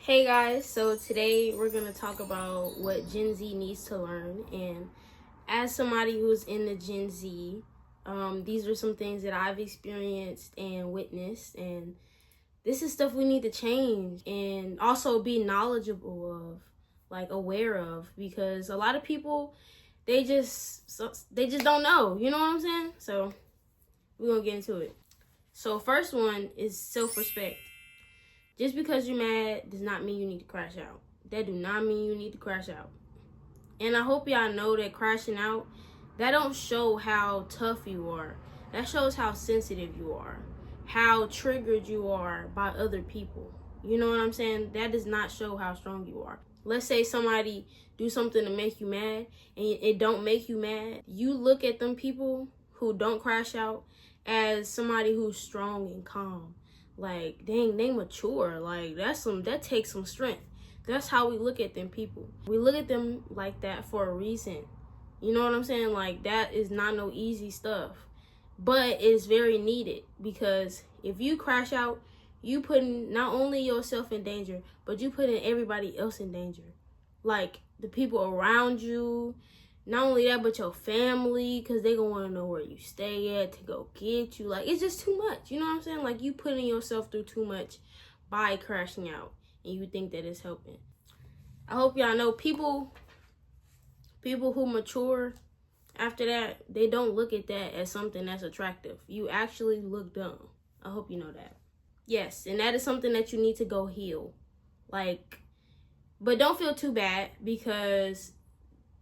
Hey guys, so today we're going to talk about what Gen Z needs to learn. And as somebody who's in the Gen Z, these are some things that I've experienced and witnessed. And this is stuff we need to change and also be knowledgeable of, like aware of, because a lot of people, they just don't know. You know what I'm saying? So we're going to get into it. So first one is self-respect. Just because you're mad does not mean you need to crash out. That do not mean you need to crash out. And I hope y'all know that crashing out, that don't show how tough you are. That shows how sensitive you are, how triggered you are by other people. You know what I'm saying? That does not show how strong you are. Let's say somebody do something to make you mad and it don't make you mad. You look at them people who don't crash out as somebody who's strong and calm. Like, dang, they mature. Like, that takes some strength. That's how we look at them people. We look at them like that for a reason. You know what I'm saying? Like, that is not no easy stuff. But it's very needed, because if you crash out, you putting not only yourself in danger, but you putting everybody else in danger. Like, the people around you. Not only that, but your family, because they gonna want to know where you stay at to go get you. Like, it's just too much. You know what I'm saying? Like, you putting yourself through too much by crashing out, and you think that it's helping. I hope y'all know people who mature after that, they don't look at that as something that's attractive. You actually look dumb. I hope you know that. Yes, and that is something that you need to go heal. Like, but don't feel too bad, because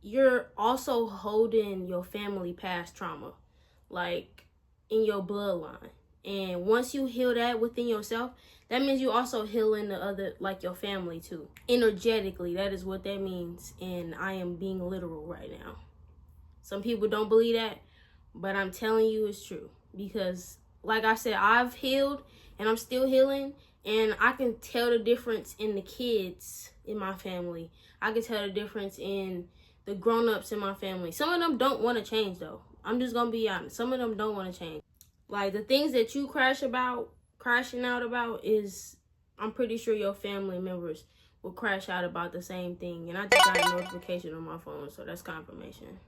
you're also holding your family past trauma, like in your bloodline. And once you heal that within yourself, that means you also healing the other, like your family too. Energetically, that is what that means. And I am being literal right now. Some people don't believe that, but I'm telling you it's true. Because like I said, I've healed and I'm still healing. And I can tell the difference in the kids in my family. I can tell the difference in the grown-ups in my family. Some of them don't want to change, though. I'm just gonna be honest. Some of them don't want to change. Like, the things that you crashing out about is, I'm pretty sure your family members will crash out about the same thing. And I just got a notification on my phone, so that's confirmation.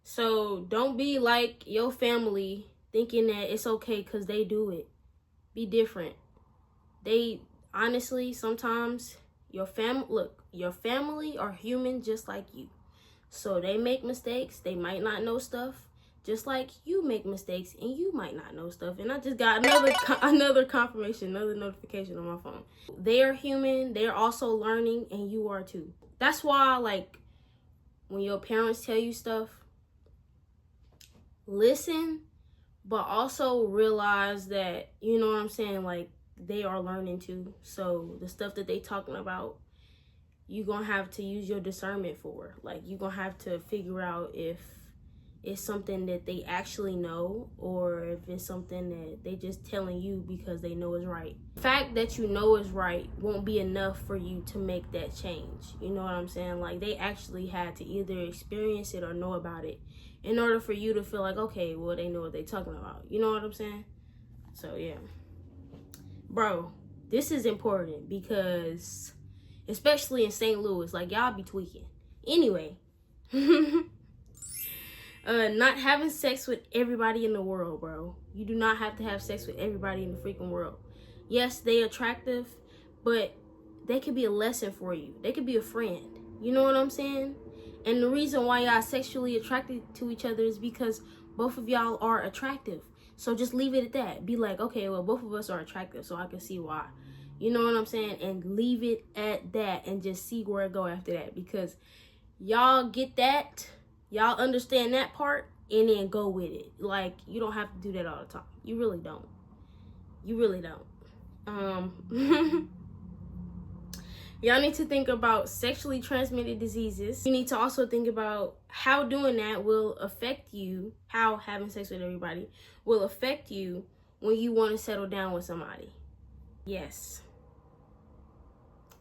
So don't be like your family thinking that it's okay because they do it. Be different. They, honestly, sometimes your family are human just like you. So they make mistakes. They might not know stuff, just like you make mistakes and you might not know stuff. And I just got another confirmation, another notification on my phone. They are human. They're also learning, and you are too. That's why, like, when your parents tell you stuff, listen, but also realize that, you know what I'm saying, like, they are learning too. So the stuff that they talking about, you're gonna have to use your discernment for. Like, you're gonna have to figure out if it's something that they actually know, or if it's something that they just telling you because they know is right. The fact that you know is right won't be enough for you to make that change. You know what I'm saying? Like, they actually had to either experience it or know about it in order for you to feel like, okay, well, they know what they're talking about. You know what I'm saying? So yeah, bro, this is important, because especially in St. Louis, like, y'all be tweaking. Anyway, not having sex with everybody in the world, bro. You do not have to have sex with everybody in the freaking world. Yes, they attractive, but they could be a lesson for you. They could be a friend. You know what I'm saying? And the reason why y'all sexually attracted to each other is because both of y'all are attractive. So just leave it at that. Be like, okay, well, both of us are attractive, so I can see why. You know what I'm saying? And leave it at that and just see where it go after that. Because y'all get that, y'all understand that part, and then go with it. Like, you don't have to do that all the time. You really don't. You really don't. Y'all need to think about sexually transmitted diseases. You need to also think about how doing that will affect you, how having sex with everybody will affect you when you want to settle down with somebody. Yes.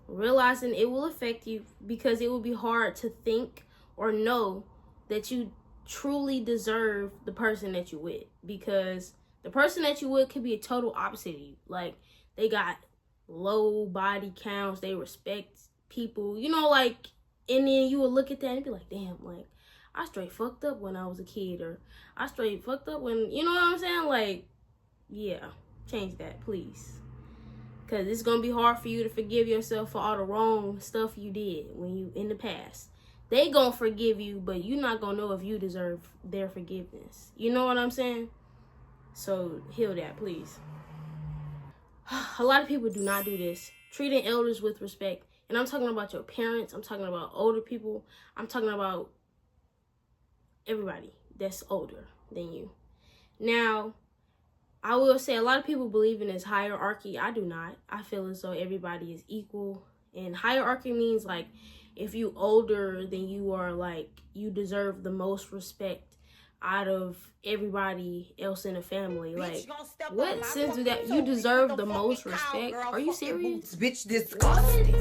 Realizing it will affect you, because it will be hard to think or know that you truly deserve the person that you with, because the person that you with could be a total opposite of you. Like, they got low body counts. They respect people, you know, like, and then you would look at that and be like, damn, like, I straight fucked up when I was a kid, or I straight fucked up when, you know what I'm saying? Like, yeah, change that, please. Because it's going to be hard for you to forgive yourself for all the wrong stuff you did when you in the past. They going to forgive you, but you're not going to know if you deserve their forgiveness. You know what I'm saying? So heal that, please. A lot of people do not do this. Treating elders with respect. And I'm talking about your parents. I'm talking about older people. I'm talking about everybody that's older than you. Now, I will say a lot of people believe in this hierarchy. I do not. I feel as though everybody is equal. And hierarchy means, like, if you older, then you are, like, you deserve the most respect out of everybody else in the family. Like, what sense do that? You deserve the most respect? Are you serious? Bitch, disgusting.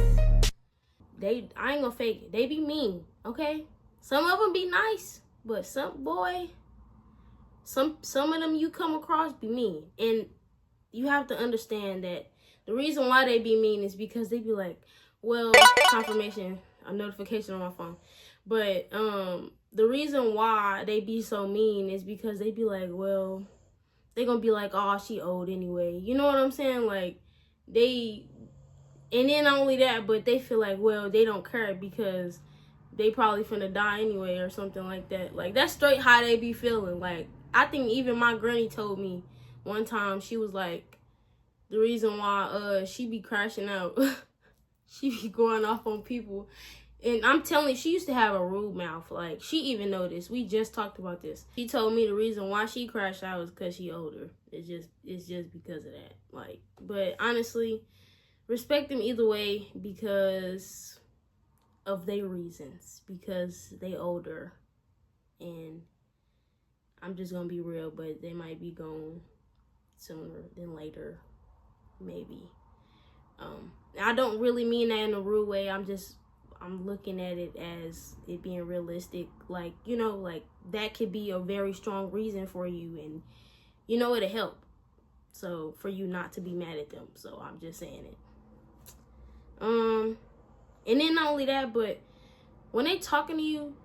I ain't gonna fake it. They be mean, okay? Some of them be nice, but some of them you come across be mean. And you have to understand that the reason why they be mean is because they be like, well, confirmation, a notification on my phone. But the reason why they be so mean is because they be like, well, they gonna be like, oh, she old anyway. You know what I'm saying? Like, and then not only that, but they feel like, well, they don't care because they probably finna die anyway or something like that. Like, that's straight how they be feeling. Like, I think even my granny told me one time, she was like, the reason why she be crashing out, she be going off on people. And I'm telling you, she used to have a rude mouth. Like, she even noticed. We just talked about this. She told me the reason why she crashed out was because she older. It's just because of that. Like, but honestly, respect them either way because of their reasons. Because they older. And I'm just gonna be real, but they might be gone sooner than later. Maybe. I don't really mean that in a rude way. I'm looking at it as it being realistic. Like, you know, like, that could be a very strong reason for you, and, you know, it'll help. So, for you not to be mad at them. So, I'm just saying it. And then not only that, but when they talking to you,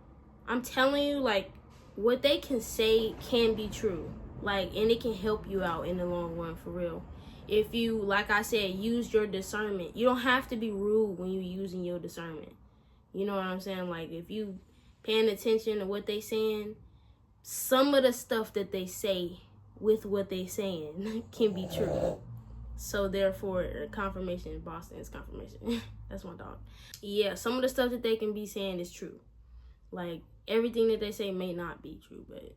I'm telling you, like, what they can say can be true. Like, and it can help you out in the long run, for real. If you, like I said, use your discernment. You don't have to be rude when you're using your discernment. You know what I'm saying? Like, if you paying attention to what they saying, some of the stuff that they say with what they saying can be true. So therefore, confirmation. Boston is confirmation. That's my dog. Yeah, some of the stuff that they can be saying is true. Like, everything that they say may not be true, but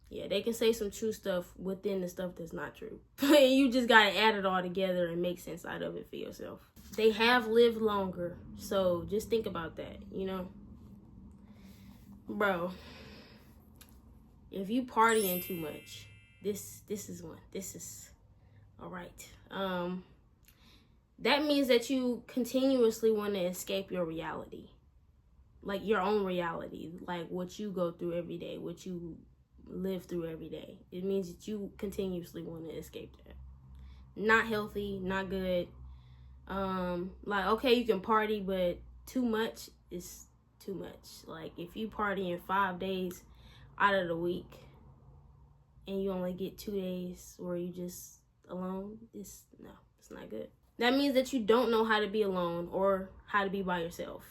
yeah, they can say some true stuff within the stuff that's not true. You just gotta add it all together and make sense out of it for yourself. They have lived longer, so just think about that, you know? Bro, if you partying too much, this is one. This is all right. That means that you continuously want to escape your reality. Like, your own reality, like what you go through every day, what you live through every day. It means that you continuously want to escape that. Not healthy, not good. Like, okay, you can party, but too much is too much. Like, if you party in 5 days out of the week and you only get 2 days where you just alone, it's not good. That means that you don't know how to be alone or how to be by yourself.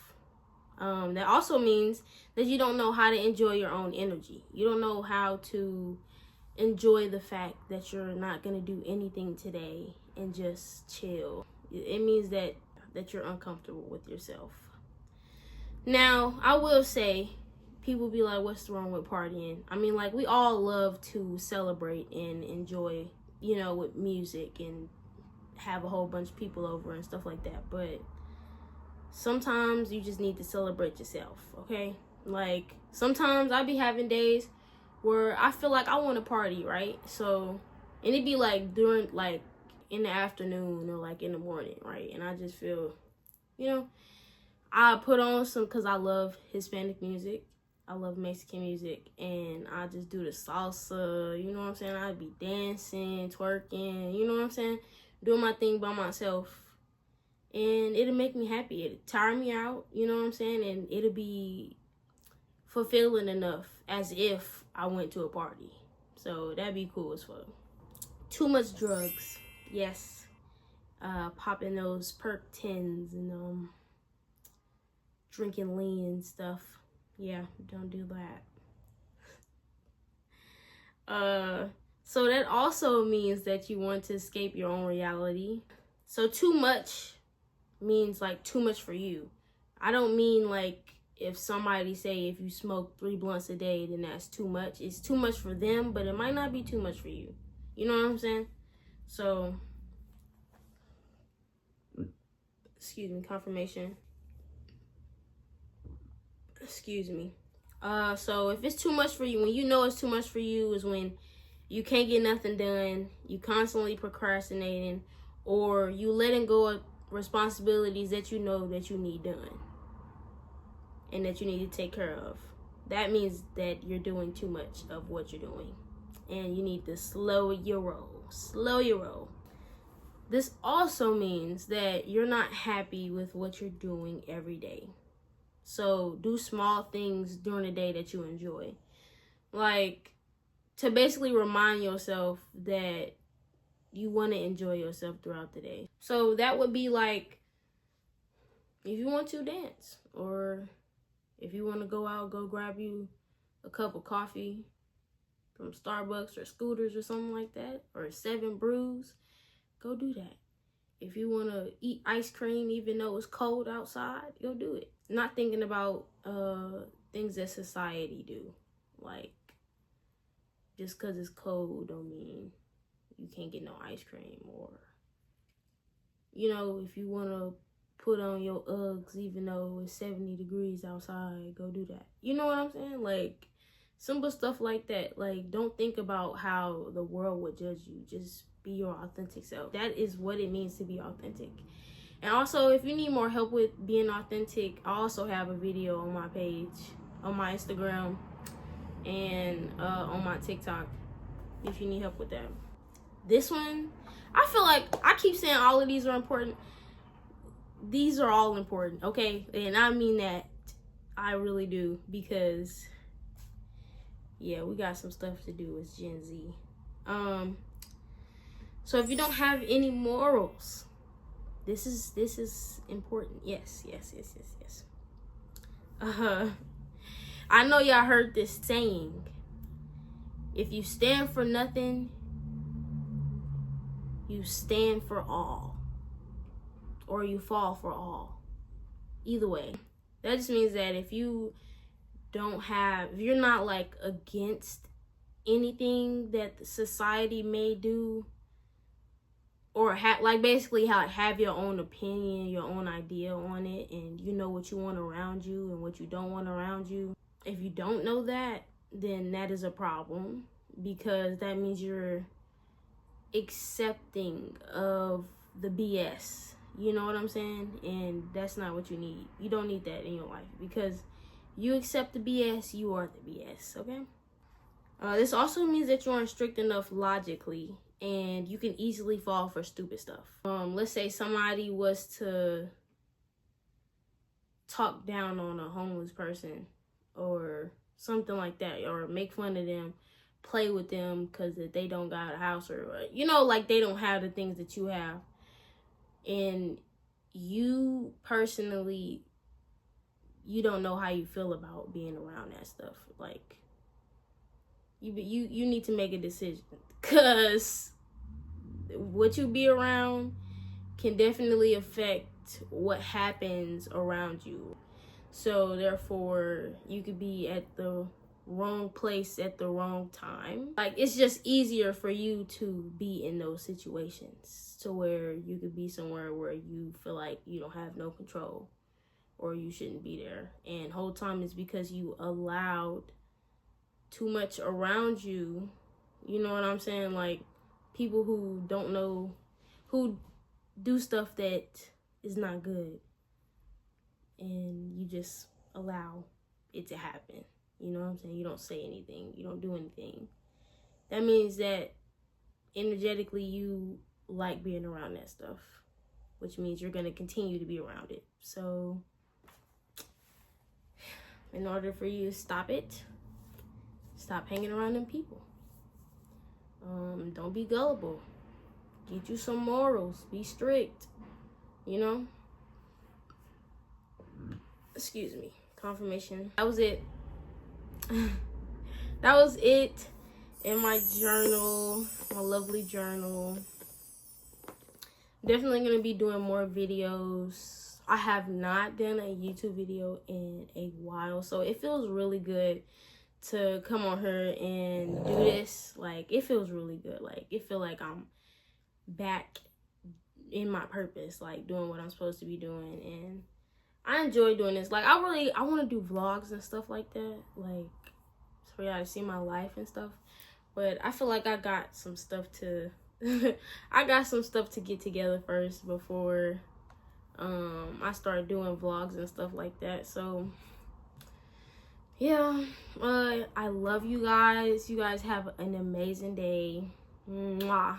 That also means that you don't know how to enjoy your own energy. You don't know how to enjoy the fact that you're not going to do anything today and just chill. It means that you're uncomfortable with yourself. Now, I will say, people be like, what's wrong with partying? I mean, like, we all love to celebrate and enjoy, you know, with music and have a whole bunch of people over and stuff like that. But sometimes you just need to celebrate yourself, okay? Like, sometimes I be having days where I feel like I want to party, right? So, and it be like during, like, in the afternoon or like in the morning, right? And I just feel, you know, I put on some, because I love Hispanic music. I love Mexican music. And I just do the salsa, you know what I'm saying? I'd be dancing, twerking, you know what I'm saying? doing my thing by myself. And it'll make me happy. It'll tire me out, you know what I'm saying? And it'll be fulfilling enough as if I went to a party. So that'd be cool as fuck. Too much drugs. Yes. Popping those perk 10s and drinking lean and stuff. Yeah, don't do that. So that also means that you want to escape your own reality. So too much means like too much for you. I don't mean like if somebody say if you smoke 3 blunts a day, then that's too much. It's too much for them, but it might not be too much for you. You know what I'm saying? So, excuse me, confirmation. Excuse me. So if it's too much for you, when you know it's too much for you is when you can't get nothing done, you constantly procrastinating, or you letting go of responsibilities that you know that you need done and that you need to take care of. That means that you're doing too much of what you're doing and you need to slow your roll. This also means that you're not happy with what you're doing every day. So do small things during the day that you enjoy, like to basically remind yourself that you want to enjoy yourself throughout the day. So that would be like, if you want to dance, or if you want to go out, go grab you a cup of coffee from Starbucks or Scooters or something like that, or 7 Brews, go do that. If you want to eat ice cream even though it's cold outside, go do it. Not thinking about things that society do. Like, just because it's cold don't mean you can't get no ice cream. Or, you know, if you want to put on your Uggs even though it's 70 degrees outside, go do that. You know what I'm saying? Like, simple stuff like that. Like, don't think about how the world would judge you. Just be your authentic self. That is what it means to be authentic. And also, if you need more help with being authentic, I also have a video on my page, on my Instagram, and on my TikTok, if you need help with that. This one, I feel like I keep saying all of these are important. These are all important, okay? And I mean that. I really do, because yeah, we got some stuff to do as Gen Z. So if you don't have any morals, this is important. Yes. I know y'all heard this saying, if you stand for nothing, you stand for all, or you fall for all. Either way, that just means that if you're not like against anything that the society may do, or basically have your own opinion, your own idea on it, and you know what you want around you and what you don't want around you. If you don't know that, then that is a problem, because that means you're accepting of the BS. You know what I'm saying? And that's not what you need. You don't need that in your life, because you accept the BS, you are the BS, okay? This also means that you aren't strict enough logically, and you can easily fall for stupid stuff. Let's say somebody was to talk down on a homeless person or something like that, or make fun of them, play with them because they don't got a house, or you know, like they don't have the things that you have, and you personally, you don't know how you feel about being around that stuff. Like, you need to make a decision, because what you be around can definitely affect what happens around you. So therefore, you could be at the wrong place at the wrong time. Like, it's just easier for you to be in those situations, to where you could be somewhere where you feel like you don't have no control, or you shouldn't be there. And whole time is because you allowed too much around you. You know what I'm saying? Like, people who don't know, who do stuff that is not good, and you just allow it to happen. You know what I'm saying? You don't say anything, you don't do anything. That means that energetically you like being around that stuff, which means you're going to continue to be around it. So in order for you to stop it, stop hanging around them people. Don't be gullible. Get you some morals. Be strict. You know? Excuse me. Confirmation. That was it. That was it in my journal. My lovely journal. Definitely going to be doing more videos. I have not done a YouTube video in a while, so it feels really good to come on here and do this. Like, it feels really good. Like, it feel like I'm back in my purpose, like doing what I'm supposed to be doing, and I enjoy doing this. Like, I want to do vlogs and stuff like that, like for y'all to see my life and stuff. But I feel like I got some stuff to I got some stuff to get together first before I start doing vlogs and stuff like that. So yeah, I love you guys. You guys have an amazing day. Mwah.